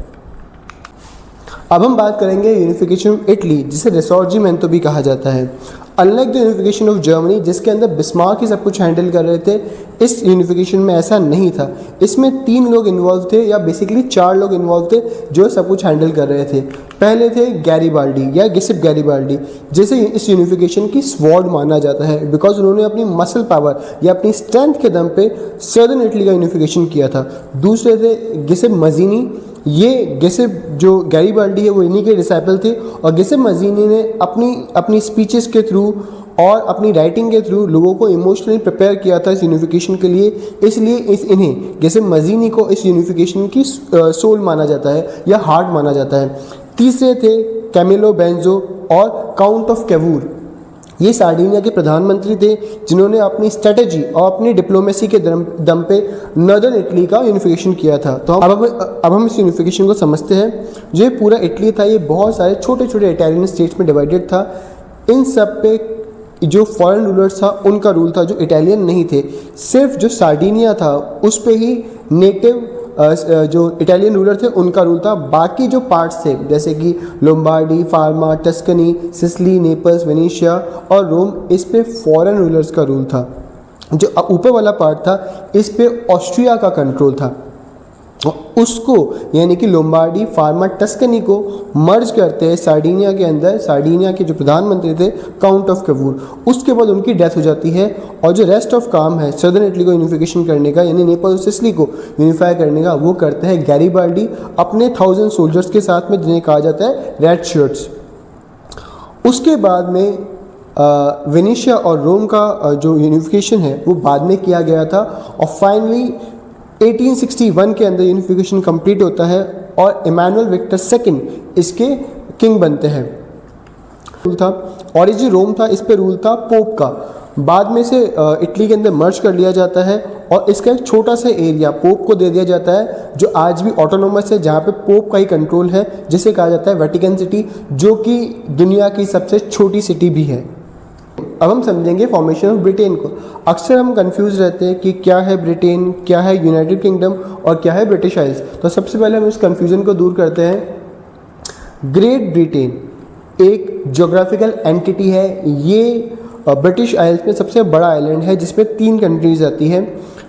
Speaker 1: अब हम बात करेंगे यूनिफिकेशन ऑफ इटली, जिसे रिसॉर्जिमेंटो भी कहा जाता है। Unlike the unification of Germany, जिसके अंदर बिस्मार्क ही सब कुछ हैंडल कर रहे थे, इस यूनिफिकेशन में ऐसा नहीं था। इसमें 3 लोग इन्वॉल्व थे, या बेसिकली 4 लोग इन्वॉल्व थे जो सब कुछ हैंडल कर रहे थे। पहले थे गैरीबाल्डी या गिसेप गैरीबाल्डी, जिसे इस यूनिफिकेशन की स्वॉर्ड माना जाता है, बिकॉज उन्होंने अपनी मसल पावर या अपनी स्ट्रेंथ के दम पे सदर्न इटली का यूनिफिकेशन किया था। दूसरे थे गिसेप मजीनी। ये गिसेप जो गैरीबाल्डी है वो इन्हीं के डिसाइपल थे, और गिसेप मजीनी ने अपनी स्पीचेस के थ्रू और अपनी राइटिंग के थ्रू लोगों को इमोशनली प्रिपेयर किया था इस यूनिफिकेशन के लिए। इसलिए इन्हें गिसेप मजीनी को इस यूनिफिकेशन की सोल माना जाता है या हार्ट माना जाता है। तीसरे थे कैमिलो बेंजो और काउंट ऑफ कैवूर। ये सार्डिनिया के प्रधानमंत्री थे, जिन्होंने अपनी स्ट्रेटेजी और अपनी डिप्लोमेसी के दम पे नॉर्दर्न इटली का यूनिफिकेशन किया था। तो अब हम इस यूनिफिकेशन को समझते हैं। जो ये पूरा इटली था, ये बहुत सारे छोटे छोटे इटालियन स्टेट्स में डिवाइडेड था। इन सब पे जो फॉरेन रूलर्स था उनका रूल था, जो इटालियन नहीं थे। सिर्फ जो सार्डिनिया था उस पे ही नेटिव जो इटालियन रूलर थे उनका रूल था। बाकी जो पार्ट्स थे, जैसे कि Lombardy, pharma, Tuscany, Sicily, Naples, Venetia और रोम, इस पे फॉरेन रूलर्स का रूल था। जो ऊपर वाला पार्ट था, इस पे ऑस्ट्रिया का कंट्रोल था। उसको यानी कि लोम्बार्डी, फार्मा, टस्कनी को मर्ज करते हैं सार्डिनिया के अंदर। सार्डिनिया के जो प्रधानमंत्री थे काउंट ऑफ कैवूर, उसके बाद उनकी डेथ हो जाती है। और जो रेस्ट ऑफ काम है सदर्न इटली को यूनिफिकेशन करने का, यानी नेपाल और सिसिली को यूनिफाई करने का, वो करते हैं गैरीबाल्डी अपने 1000 सोल्जर्स के साथ में, जिन्हें कहा जाता है रेड शर्ट्स। उसके बाद में वेनेशिया और रोम का जो यूनिफिकेशन है वो बाद में किया गया था, और फाइनली 1861 के अंदर यूनिफिकेशन कंप्लीट होता है और इमैनुअल विक्टर सेकंड इसके किंग बनते हैं। रूल था, और ये जो रोम था इस पे रूल था पोप का। बाद में से इटली के अंदर मर्ज कर लिया जाता है और इसका एक छोटा सा एरिया पोप को दे दिया जाता है, जो आज भी ऑटोनोमस है, जहाँ पे पोप का ही कंट्रोल है, जिसे कहा जाता है वेटिकन सिटी, जो कि दुनिया की सबसे छोटी सिटी भी है। अब हम समझेंगे फॉर्मेशन ऑफ ब्रिटेन को। अक्सर हम कंफ्यूज रहते हैं कि क्या है ब्रिटेन, क्या है यूनाइटेड किंगडम और क्या है ब्रिटिश आइल्स। तो सबसे पहले हम इस कंफ्यूजन को दूर करते हैं। ग्रेट ब्रिटेन एक ज्योग्राफिकल एंटिटी है। ये ब्रिटिश आइल्स में सबसे बड़ा आइलैंड है, जिसमें 3 कंट्रीज आती हैं,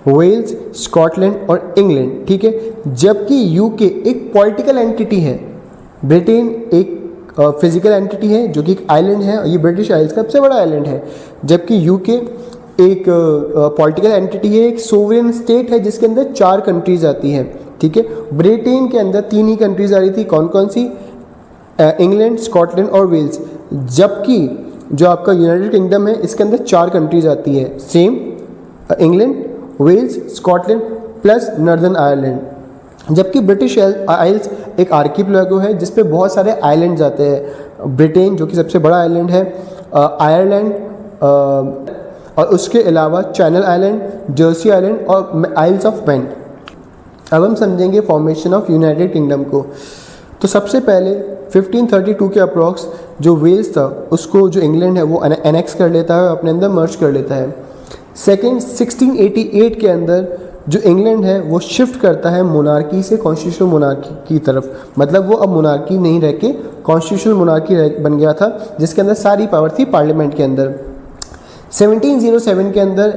Speaker 1: वेल्स, स्कॉटलैंड और इंग्लैंड, ठीक है। जबकि यूके एक पॉलिटिकल एंटिटी है। ब्रिटेन एक फिजिकल एंटिटी है जो कि एक आइलैंड है, और ये ब्रिटिश आइल्स का सबसे बड़ा आइलैंड है। जबकि यूके एक पॉलिटिकल एंटिटी है, एक सोवरेन स्टेट है, जिसके अंदर 4 कंट्रीज आती हैं, ठीक है। ब्रिटेन के अंदर 3 ही कंट्रीज आ रही थी, कौन कौन सी? इंग्लैंड, स्कॉटलैंड और वेल्स। जबकि जो आपका यूनाइटेड किंगडम है, इसके अंदर 4 कंट्रीज आती है, same England, Wales, Scotland plus Northern Ireland. जबकि ब्रिटिश आइल्स एक आर्किपेलागो है, जिस पे बहुत सारे आइलैंड्स आते हैं। ब्रिटेन जो कि सबसे बड़ा आइलैंड है, आयरलैंड, और उसके अलावा चैनल आइलैंड, जर्सी आइलैंड और आइल्स ऑफ मैन। अब हम समझेंगे फॉर्मेशन ऑफ यूनाइटेड किंगडम को। तो सबसे पहले 1532 के अप्रॉक्स जो वेल्स था उसको जो इंग्लैंड है वो एनेक्स कर लेता है, अपने अंदर मर्ज कर लेता है। सेकेंड 1688 के अंदर जो इंग्लैंड है वो शिफ्ट करता है मोनार्की से कॉन्स्टिट्यूशनल मोनार्की की तरफ, मतलब वो अब मोनार्की नहीं रह के कॉन्स्टिट्यूशनल मोनार्की बन गया था, जिसके अंदर सारी पावर थी पार्लियामेंट के अंदर। 1707 के अंदर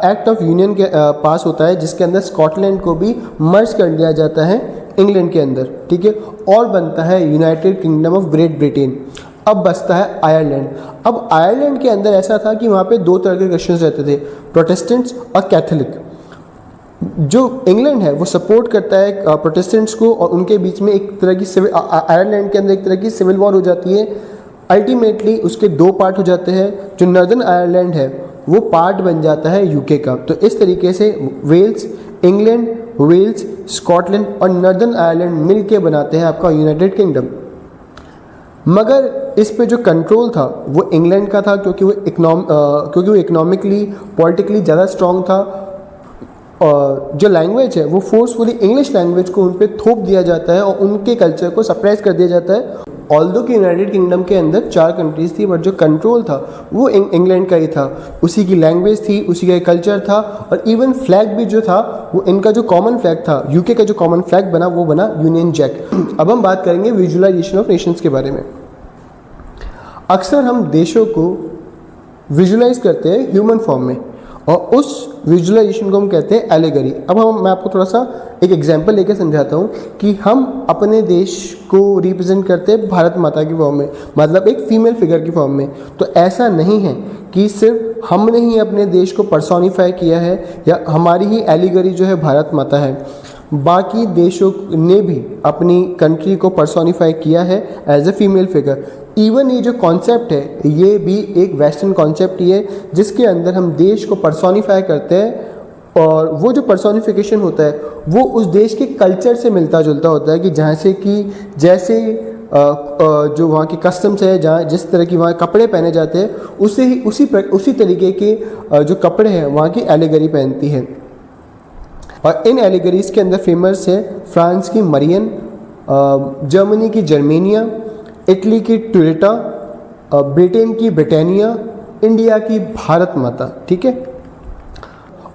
Speaker 1: एक्ट ऑफ यूनियन के पास होता है, जिसके अंदर स्कॉटलैंड को भी मर्ज कर लिया जाता है इंग्लैंड के अंदर, ठीक है, और बनता है United kingdom of great Britain. अब बचता है आयरलैंड। अब आयरलैंड के अंदर ऐसा था कि वहाँ पे दो तरह के क्रिश्चियंस रहते थे, प्रोटेस्टेंट्स और कैथोलिक। जो इंग्लैंड है वो सपोर्ट करता है प्रोटेस्टेंट्स को, और उनके बीच में एक तरह की सिविल, आयरलैंड के अंदर एक तरह की सिविल वॉर हो जाती है। अल्टीमेटली उसके दो पार्ट हो जाते हैं। जो नॉर्दर्न आयरलैंड है वो पार्ट बन जाता है यूके का। तो इस तरीके से वेल्स, इंग्लैंड, वेल्स, स्कॉटलैंड और नॉर्दर्न आयरलैंड मिल के बनाते हैं आपका यूनाइटेड किंगडम। मगर इस पे जो कंट्रोल था वो इंग्लैंड का था, क्योंकि वो इकोनॉमिकली पॉलिटिकली ज़्यादा स्ट्रॉन्ग था। और जो लैंग्वेज है वो फोर्सफुली इंग्लिश लैंग्वेज को उन पर थोप दिया जाता है और उनके कल्चर को सप्रेस कर दिया जाता है। ऑल्दो कि यूनाइटेड किंगडम के अंदर 4 कंट्रीज़ थी, बट जो कंट्रोल था वो इंग्लैंड का ही था। उसी की लैंग्वेज थी, उसी का कल्चर था, और इवन फ्लैग भी जो था वो इनका जो कॉमन फ्लैग था, यूके का जो कॉमन फ्लैग बना वो बना यूनियन जैक। अब हम बात करेंगे विजुअलाइजेशन ऑफ नेशंस के बारे में। अक्सर हम देशों को विजुअलाइज करते हैं ह्यूमन फॉर्म में, और उस विजुअलाइजेशन को हम कहते हैं एलिगरी। अब मैं आपको थोड़ा सा एक एग्जांपल लेकर समझाता हूँ कि हम अपने देश को रिप्रेजेंट करते हैं भारत माता की फॉर्म में, मतलब एक फीमेल फिगर की फॉर्म में। तो ऐसा नहीं है कि सिर्फ हमने ही अपने देश को पर्सोनिफाई किया है या हमारी ही एलिगरी जो है भारत माता है, बाकी देशों ने भी अपनी कंट्री को पर्सोनिफाई किया है as a female figure. Even ये जो कॉन्सेप्ट है ये भी एक वेस्टर्न कॉन्सेप्ट ही है, जिसके अंदर हम देश को पर्सोनिफाई करते हैं, और वो जो पर्सोनिफिकेशन होता है वो उस देश के कल्चर से मिलता जुलता होता है। कि जैसे जो वहाँ की कस्टम्स है, जहाँ जिस तरह की वहाँ कपड़े पहने जाते हैं, उसी तरीके के जो कपड़े हैं वहाँ की एलिगरी पहनती है। और इन एलिगरीज के अंदर फेमस है फ्रांस की मरियन, जर्मनी की जर्मेनिया, इटली की टूरेटा, ब्रिटेन की ब्रिटानिया, इंडिया की भारत माता, ठीक है।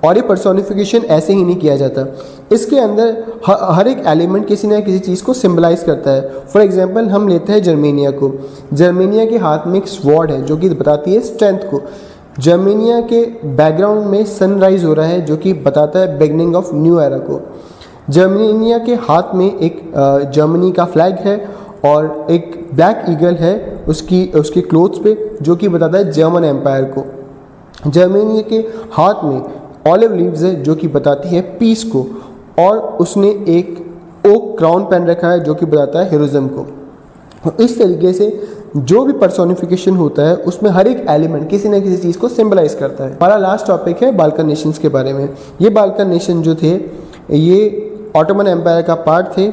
Speaker 1: और ये पर्सोनिफिकेशन ऐसे ही नहीं किया जाता, इसके अंदर हर एक एलिमेंट किसी न किसी चीज़ को सिंबलाइज करता है। फॉर एग्जांपल हम लेते हैं जर्मेनिया को। जर्मेनिया के हाथ में एक स्वॉर्ड है जो कि बताती है स्ट्रेंथ को। जर्मेनिया के बैकग्राउंड में सनराइज हो रहा है जो कि बताता है बिगनिंग ऑफ न्यू एरा को। जर्मेनिया के हाथ में एक जर्मनी का फ्लैग है और एक ब्लैक ईगल है उसके क्लोथ्स पे, जो कि बताता है जर्मन एम्पायर को। जर्मेनिया के हाथ में ऑलिव लीव्स है जो कि बताती है पीस को, और उसने एक ओक क्राउन पहन रखा है जो कि बताता है हीरोइज्म को। इस तरीके से जो भी पर्सोनिफिकेशन होता है उसमें हर एक एलिमेंट किसी न किसी चीज़ को सिंबलाइज करता है। हमारा लास्ट टॉपिक है बाल्कन नेशंस के बारे में। ये बाल्कन नेशन जो थे ये ऑटोमन एम्पायर का पार्ट थे,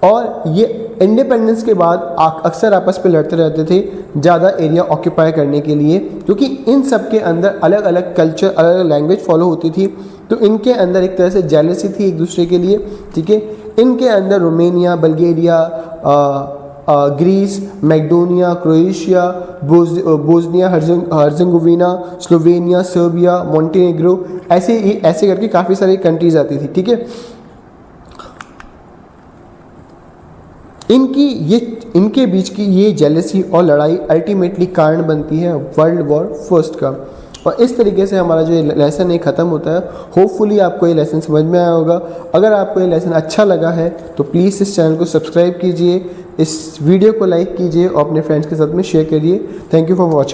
Speaker 1: और ये इंडिपेंडेंस के बाद अक्सर आपस में लड़ते रहते थे ज़्यादा एरिया ऑक्यूपाई करने के लिए, क्योंकि इन सब के अंदर अलग अलग कल्चर, अलग अलग लैंग्वेज फॉलो होती थी। तो इनके अंदर एक तरह से जेलसी थी एक दूसरे के लिए, ठीक है। इनके अंदर Romania, Bulgaria, Greece, Macedonia, Croatia, Bosnia Herzegovina, Slovenia, Serbia, Montenegro, ऐसे करके काफ़ी सारी कंट्रीज आती थी, ठीक है। इनके बीच की ये जेलसी और लड़ाई अल्टीमेटली कारण बनती है वर्ल्ड वॉर फर्स्ट का। और इस तरीके से हमारा जो लेसन है ख़त्म होता है। होपफुली आपको ये लेसन समझ में आया होगा। अगर आपको ये लेसन अच्छा लगा है तो प्लीज़ इस चैनल को सब्सक्राइब कीजिए, इस वीडियो को लाइक कीजिए और अपने फ्रेंड्स के साथ में शेयर करिए। Thank you for watching.